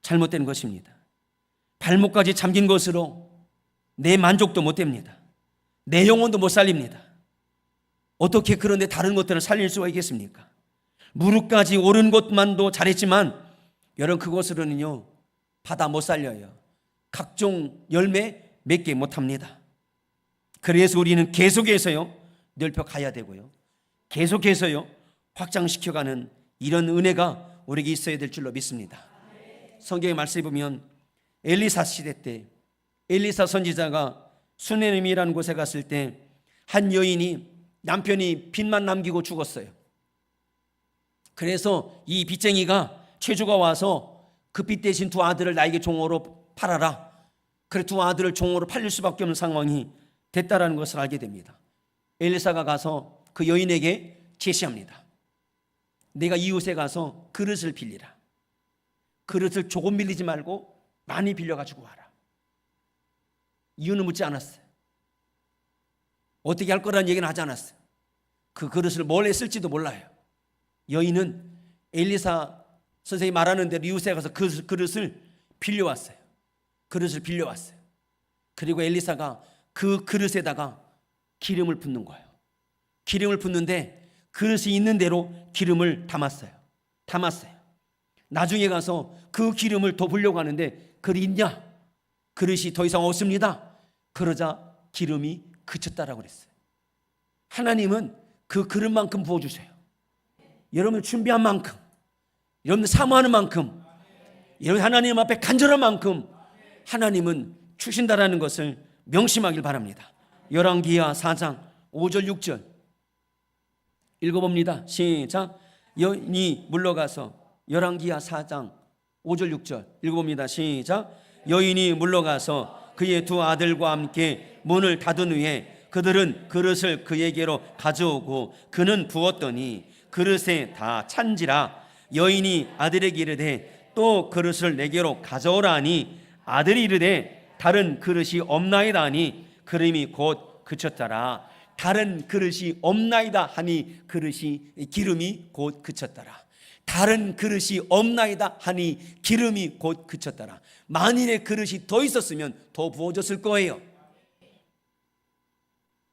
잘못된 것입니다. 발목까지 잠긴 것으로 내 만족도 못 됩니다. 내 영혼도 못 살립니다. 어떻게 그런데 다른 것들을 살릴 수가 있겠습니까? 무릎까지 오른 것만도 잘했지만 여러분 그것으로는요 바다 못 살려요. 각종 열매 맺게 못합니다. 그래서 우리는 계속해서요 넓혀 가야 되고요, 계속해서요 확장시켜가는 이런 은혜가 우리에게 있어야 될 줄로 믿습니다. 성경의 말씀에 보면 엘리사 시대 때 엘리사 선지자가 수네림이라는 곳에 갔을 때 한 여인이 남편이 빚만 남기고 죽었어요. 그래서 이 빚쟁이가 최주가 와서 그 빚 대신 2 아들을 나에게 종으로 팔아라. 그래 2 아들을 종으로 팔릴 수밖에 없는 상황이 됐다라는 것을 알게 됩니다. 엘리사가 가서 그 여인에게 제시합니다. 내가 이웃에 가서 그릇을 빌리라. 그릇을 조금 빌리지 말고 많이 빌려가지고 와라. 이유는 묻지 않았어요. 어떻게 할 거라는 얘기는 하지 않았어요. 그 그릇을 뭘 했을지도 몰라요. 여인은 엘리사 선생님이 말하는 대로 이웃에 가서 그 그릇을 빌려왔어요. 그릇을 빌려왔어요. 그리고 엘리사가 그 그릇에다가 기름을 붓는 거예요. 기름을 붓는데 그릇이 있는 대로 기름을 담았어요. 나중에 가서 그 기름을 더 부려고 하는데 그릇 있냐? 그릇이 더 이상 없습니다. 그러자 기름이 그쳤다라고 그랬어요. 하나님은 그 그릇만큼 부어주세요. 여러분 준비한 만큼, 여러분 사모하는 만큼, 여러분 하나님 앞에 간절한 만큼 하나님은 주신다라는 것을 명심하길 바랍니다. 열왕기하 4장 5절 6절 읽어봅니다. 시작. 여인이 물러가서, 열왕기하 4장 5절 6절 읽어봅니다. 시작. 여인이 물러가서 그의 2 아들과 함께 문을 닫은 후에 그들은 그릇을 그에게로 가져오고 그는 부었더니 그릇에 다 찬지라. 여인이 아들에게 이르되 또 그릇을 내게로 가져오라 하니 아들이 이르되 다른 그릇이 없나이다 하니 그림이 곧 그쳤더라. 다른 그릇이 없나이다 하니 기름이 곧 그쳤더라. 다른 그릇이 없나이다 하니 기름이 곧 그쳤더라. 만일에 그릇이 더 있었으면 더 부어졌을 거예요.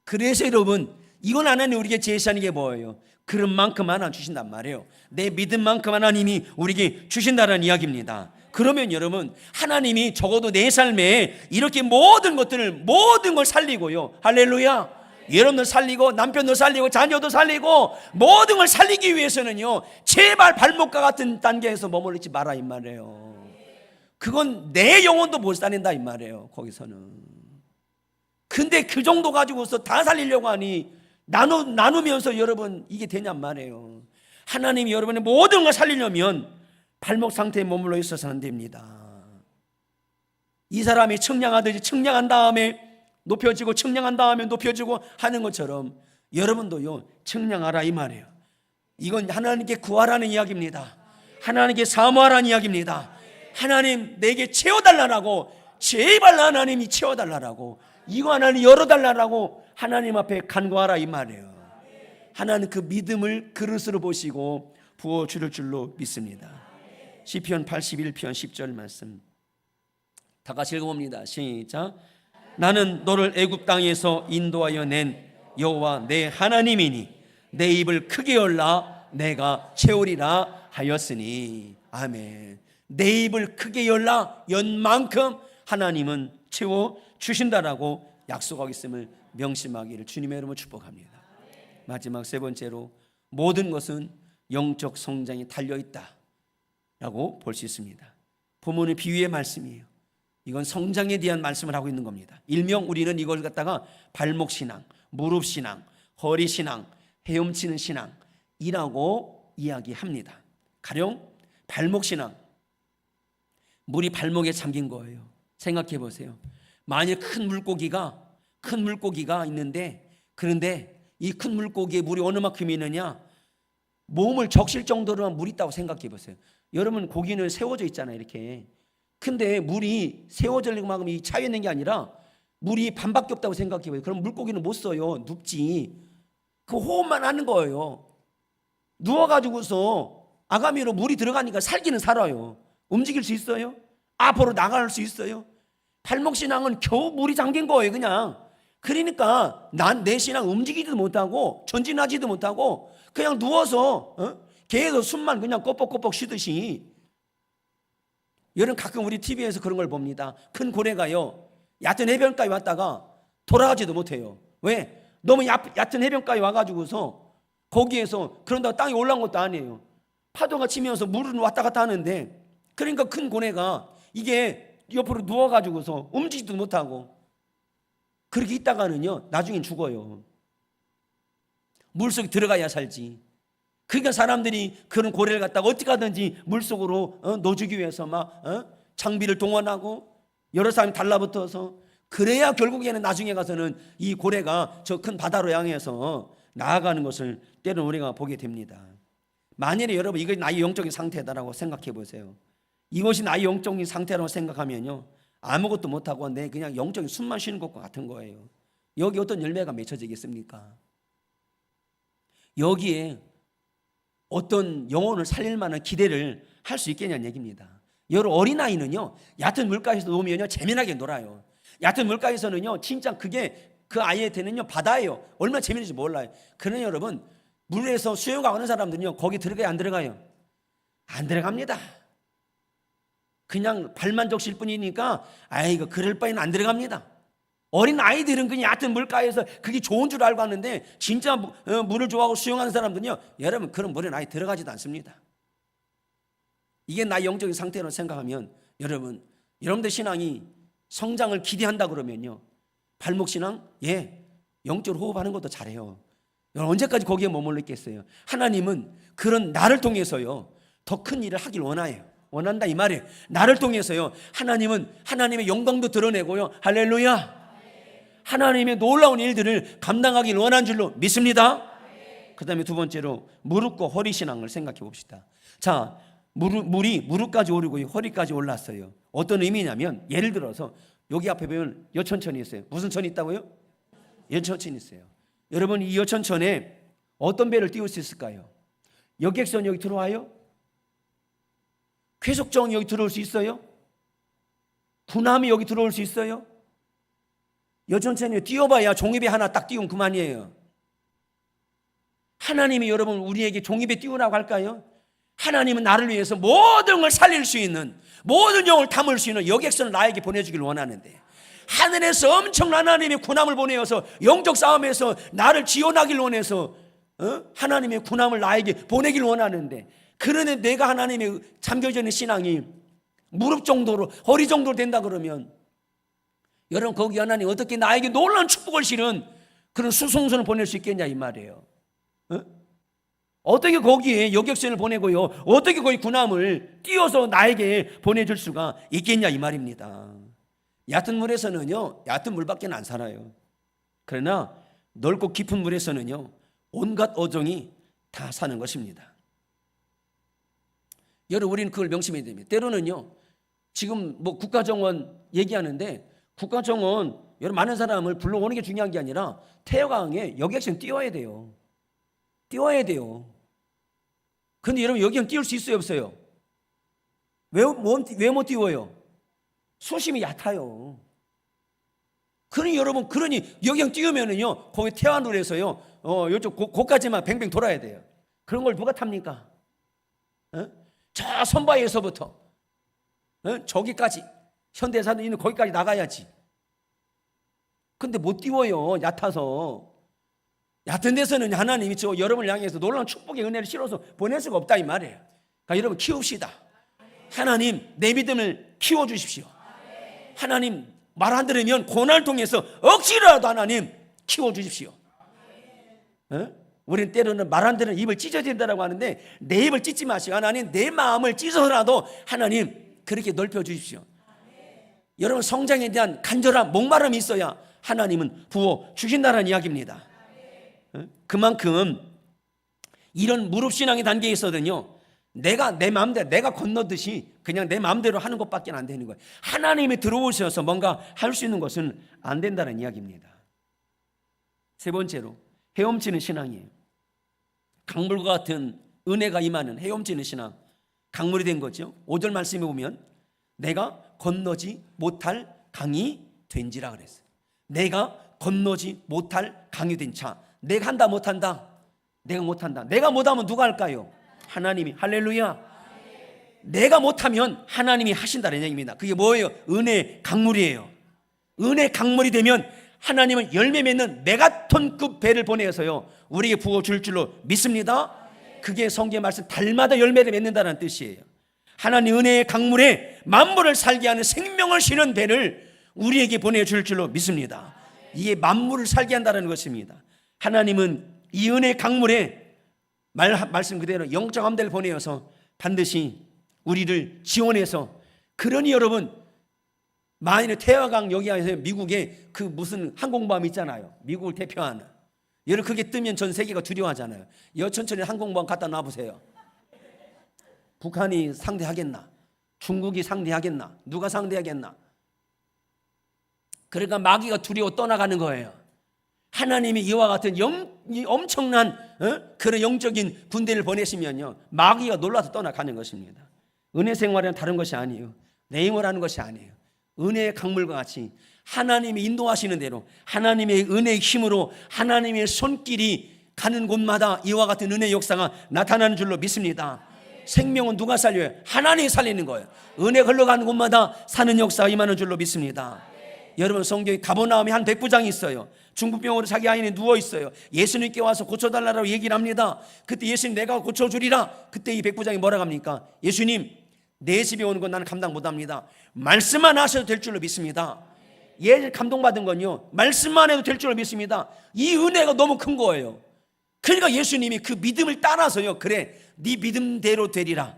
그래서 여러분, 이건 하나님 우리에게 제시하는 게 뭐예요? 그릇만큼 하나 주신단 말이에요. 내 믿음만큼 하나님이 우리에게 주신다는 이야기입니다. 그러면 여러분, 하나님이 적어도 내 삶에 이렇게 모든 걸 살리고요, 할렐루야, 여러분들 살리고 남편도 살리고 자녀도 살리고 모든 걸 살리기 위해서는요, 제발 발목과 같은 단계에서 머무르지 마라 이 말이에요. 그건 내 영혼도 못 살린다 이 말이에요, 거기서는. 근데 그 정도 가지고서 다 살리려고 하니 나누면서 여러분 이게 되냔 말이에요. 하나님이 여러분의 모든 걸 살리려면 발목 상태에 머물러 있어서는 안 됩니다. 이 사람이 청량하듯이 청량한 다음에 높여지고 청량한 다음에 높여지고 하는 것처럼 여러분도요, 청량하라 이 말이에요. 이건 하나님께 구하라는 이야기입니다. 하나님께 사모하라는 이야기입니다. 하나님 내게 채워달라고, 제발 하나님이 채워달라고, 이거 하나님 열어달라고 하나님 앞에 간구하라 이 말이에요. 하나님 그 믿음을 그릇으로 보시고 부어주실 줄로 믿습니다. 시편 81편 10절 말씀 다 같이 읽어봅니다. 시작. 나는 너를 애굽 땅에서 인도하여 낸 여호와 내 하나님이니 내 입을 크게 열라 내가 채우리라 하였으니. 아멘. 내 입을 크게 열라 연 만큼 하나님은 채워 주신다라고 약속하고 있음을 명심하기를 주님의 이름으로 축복합니다. 마지막 세 번째로, 모든 것은 영적 성장에 달려있다라고 볼 수 있습니다. 본문은 비유의 말씀이에요. 이건 성장에 대한 말씀을 하고 있는 겁니다. 일명 우리는 이걸 갖다가 발목신앙, 무릎신앙, 허리신앙, 헤엄치는 신앙이라고 이야기합니다. 가령 발목신앙, 물이 발목에 잠긴 거예요. 생각해 보세요. 만일 큰 물고기가 있는데, 그런데 이 큰 만큼의 물이 어느 만큼 있느냐, 몸을 적실 정도로만 물이 있다고 생각해 보세요. 여러분, 고기는 세워져 있잖아요, 이렇게. 근데 물이 세워져 있는 만큼 차여 있는 게 아니라 물이 반밖에 없다고 생각해 보세요. 그럼 물고기는 못 써요. 눕지. 그 호흡만 하는 거예요. 누워가지고서 아가미로 물이 들어가니까 살기는 살아요. 움직일 수 있어요? 앞으로 나갈 수 있어요? 발목 신앙은 겨우 물이 잠긴 거예요, 그냥. 그러니까 내 신앙 움직이지도 못하고 전진하지도 못하고 그냥 누워서 계속 숨만 그냥 꼬뻑꼬뻑 쉬듯이. 여러분, 가끔 우리 TV에서 그런 걸 봅니다. 큰 고래가요, 얕은 해변가에 왔다가 돌아가지도 못해요. 왜? 너무 얕은 해변가에 와가지고서 거기에서, 그런다고 땅에 올라온 것도 아니에요. 파도가 치면서 물은 왔다 갔다 하는데, 그러니까 큰 고래가 이게 옆으로 누워가지고서 움직이지도 못하고 그렇게 있다가는요, 나중엔 죽어요. 물속에 들어가야 살지. 그러니까 사람들이 그런 고래를 갖다가 어떻게 하든지 물속으로 넣어주기 위해서 막 장비를 동원하고 여러 사람이 달라붙어서, 그래야 결국에는 나중에 가서는 이 고래가 저 큰 바다로 향해서 나아가는 것을 때로는 우리가 보게 됩니다. 만일에 여러분 이것이 나의 영적인 상태다라고 생각해 보세요. 이것이 나의 영적인 상태라고 생각하면요, 아무것도 못하고 내 그냥 영적인 숨만 쉬는 것과 같은 거예요. 여기 어떤 열매가 맺혀지겠습니까? 여기에 어떤 영혼을 살릴 만한 기대를 할 수 있겠냐는 얘기입니다. 여러분, 어린아이는요, 얕은 물가에서 놓으면요 재미나게 놀아요. 얕은 물가에서는요 진짜 그게 그 아이한테는요 바다예요. 얼마나 재미있는지 몰라요. 그러나 여러분, 물에서 수영하고 하는 사람들은요 거기 들어가요, 안 들어가요? 안 들어갑니다. 그냥 발만 적실 뿐이니까 아이고 그럴 바에는 안 들어갑니다. 어린 아이들은 그냥 얕은 물가에서 그게 좋은 줄 알고 하는데, 진짜 물을 좋아하고 수영하는 사람들은요, 여러분 그런 물에 아예 들어가지도 않습니다. 이게 나의 영적인 상태로 생각하면, 여러분들 신앙이 성장을 기대한다 그러면요, 발목 신앙, 영적으로 호흡하는 것도 잘해요. 여러분, 언제까지 거기에 머물러 있겠어요? 하나님은 그런 나를 통해서요 더 큰 일을 하길 원한다 이 말이에요. 나를 통해서요 하나님은 하나님의 영광도 드러내고요, 할렐루야, 하나님의 놀라운 일들을 감당하길 원한 줄로 믿습니다. 그 다음에 두 번째로 무릎과 허리 신앙을 생각해 봅시다. 자, 물이 무릎까지 오르고 허리까지 올랐어요. 어떤 의미냐면 예를 들어서 여기 앞에 보면 여천천이 있어요. 무슨 천이 있다고요? 여천천이 있어요. 여러분 이 여천천에 어떤 배를 띄울 수 있을까요? 여객선 여기 들어와요? 쾌속정 여기 들어올 수 있어요? 군함이 여기 들어올 수 있어요? 여천천에 띄워봐야 종이배 하나 딱 띄우면 그만이에요. 하나님이 여러분 우리에게 종이배 띄우라고 할까요? 하나님은 나를 위해서 모든 걸 살릴 수 있는, 모든 영을 담을 수 있는 여객선을 나에게 보내주길 원하는데, 하늘에서 엄청난 하나님의 군함을 보내어서 영적 싸움에서 나를 지원하길 원해서 하나님의 군함을 나에게 보내길 원하는데, 그런데 내가 하나님의 잠겨져 있는 신앙이 무릎 정도로, 허리 정도로 된다 그러면 여러분 거기 하나님 어떻게 나에게 놀라운 축복을 실은 그런 수송선을 보낼 수 있겠냐 이 말이에요. 어떻게 거기에 여객선을 보내고요, 어떻게 거기 군함을 띄워서 나에게 보내줄 수가 있겠냐 이 말입니다. 얕은 물에서는요, 얕은 물밖에 안 살아요. 그러나 넓고 깊은 물에서는요, 온갖 어종이 다 사는 것입니다. 여러분 우리는 그걸 명심해야 됩니다. 때로는요, 지금 뭐 국가정원 얘기하는데, 국가정원 여러분 많은 사람을 불러오는 게 중요한 게 아니라 태화강에 여객선 띄워야 돼요. 띄워야 돼요. 근데 여러분 여기는 띄울 수 있어요, 없어요? 왜 못 띄워요? 수심이 얕아요. 그러니 여러분, 그러니 여기는 띄우면은요, 거기 태화룰에서요, 이쪽 고까지만 뱅뱅 돌아야 돼요. 그런 걸 누가 탑니까? 저 선바위에서부터 저기까지, 현대사도 있는 거기까지 나가야지. 근데 못 띄워요, 얕아서. 얕은 데서는 하나님이 여러분을 향해서 놀라운 축복의 은혜를 실어서 보낼 수가 없다 이 말이에요. 그러니까 여러분 키웁시다. 하나님 내 믿음을 키워주십시오. 하나님 말 안 들으면 고난을 통해서 억지로라도 하나님 키워주십시오. 우리는 때로는 말 안 들으면 입을 찢어야 된다고 하는데, 내 입을 찢지 마시고 하나님 내 마음을 찢어서라도 하나님 그렇게 넓혀주십시오. 여러분 성장에 대한 간절한 목마름이 있어야 하나님은 부어주신다는 이야기입니다. 그만큼 이런 무릎신앙의 단계에 있어서는요, 내가 내 마음대로, 내가 건너듯이 그냥 내 마음대로 하는 것밖에 안 되는 거예요. 하나님이 들어오셔서 뭔가 할 수 있는 것은 안 된다는 이야기입니다. 세 번째로 헤엄치는 신앙이에요. 강물과 같은 은혜가 임하는 헤엄치는 신앙, 강물이 된 거죠. 5절 말씀에 보면 내가 건너지 못할 강이 된지라 그랬어요. 내가 건너지 못할 강이 된 차. 내가 한다 못한다? 내가 못한다. 내가 못하면 누가 할까요? 하나님이. 할렐루야. 내가 못하면 하나님이 하신다는 얘기입니다. 그게 뭐예요? 은혜의 강물이에요. 은혜의 강물이 되면 하나님은 열매 맺는 메가톤급 배를 보내서요 우리에게 부어줄 줄로 믿습니다. 그게 성경의 말씀, 달마다 열매를 맺는다는 뜻이에요. 하나님 은혜의 강물에 만물을 살게 하는 생명을 실은 배를 우리에게 보내줄 줄로 믿습니다. 이게 만물을 살게 한다는 것입니다. 하나님은 이 은혜의 강물에 말씀 그대로 영적 함대를 보내어서 반드시 우리를 지원해서, 그러니 여러분 만일에 태화강 여기에서 미국에 그 무슨 항공모함 있잖아요, 미국을 대표하는, 여러분 그게 뜨면 전 세계가 두려워하잖아요. 여천천에 항공모함 갖다 놔보세요. 북한이 상대하겠나? 중국이 상대하겠나? 누가 상대하겠나? 그러니까 마귀가 두려워 떠나가는 거예요. 하나님이 이와 같은 엄청난 그런 영적인 군대를 보내시면요 마귀가 놀라서 떠나가는 것입니다. 은혜 생활은 다른 것이 아니에요. 내용을 하는 것이 아니에요. 은혜의 강물과 같이 하나님이 인도하시는 대로 하나님의 은혜의 힘으로 하나님의 손길이 가는 곳마다 이와 같은 은혜의 역사가 나타나는 줄로 믿습니다. 생명은 누가 살려요? 하나님이 살리는 거예요. 은혜 흘러가는 곳마다 사는 역사가 임하는 줄로 믿습니다. 여러분 성경에 가버나움에 한 백부장이 있어요. 중풍병으로 자기 아이는 누워있어요. 예수님께 와서 고쳐달라고 얘기를 합니다. 그때 예수님 내가 고쳐주리라. 그때 이 백부장이 뭐라고 합니까? 예수님 내 집에 오는 건 나는 감당 못합니다. 말씀만 하셔도 될 줄로 믿습니다. 얘 감동받은 건요 말씀만 해도 될 줄로 믿습니다. 이 은혜가 너무 큰 거예요. 그러니까 예수님이 그 믿음을 따라서요 그래 네 믿음대로 되리라.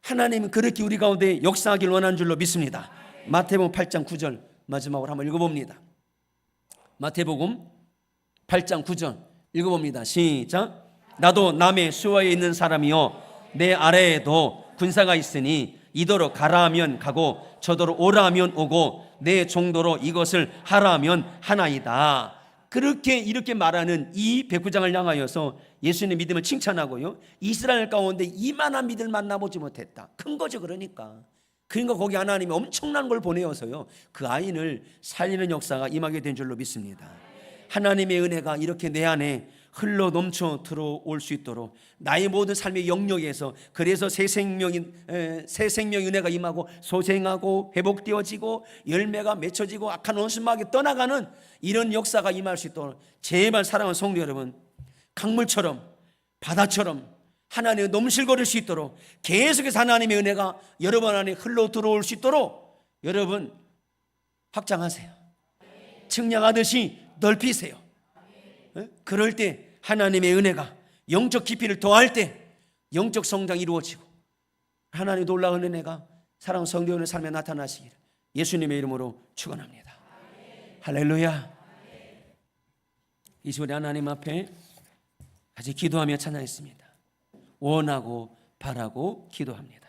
하나님은 그렇게 우리 가운데 역사하길 원하는 줄로 믿습니다. 마태복음 8장 9절 마지막으로 한번 읽어봅니다. 마태복음 8장 9절 읽어봅니다. 시작. 나도 남의 수하에 있는 사람이요 내 아래에도 군사가 있으니 이도로 가라 하면 가고 저도로 오라 하면 오고 내 종도로 이것을 하라 하면 하나이다. 그렇게 이렇게 말하는 이 백부장을 향하여서 예수님의 믿음을 칭찬하고요, 이스라엘 가운데 이만한 믿음을 만나보지 못했다. 큰 거죠. 그러니까 거기 하나님이 엄청난 걸 보내어서요, 그 아이를 살리는 역사가 임하게 된 줄로 믿습니다. 하나님의 은혜가 이렇게 내 안에 흘러 넘쳐 들어올 수 있도록 나의 모든 삶의 영역에서, 그래서 새 생명의 은혜가 임하고 소생하고 회복되어지고 열매가 맺혀지고 악한 원수마귀 떠나가는 이런 역사가 임할 수 있도록 제발 사랑하는 성도 여러분, 강물처럼 바다처럼 하나님의 넘실거릴 수 있도록 계속해서 하나님의 은혜가 여러분 안에 흘러 들어올 수 있도록 여러분 확장하세요. 측량하듯이 넓히세요. 그럴 때 하나님의 은혜가 영적 깊이를 더할 때 영적 성장이 이루어지고 하나님의 놀라운 은혜가 사랑하는 성도의 삶에 나타나시기를 예수님의 이름으로 축원합니다. 할렐루야. 이 시간에 하나님 앞에 같이 기도하며 찬양했습니다. 원하고 바라고 기도합니다.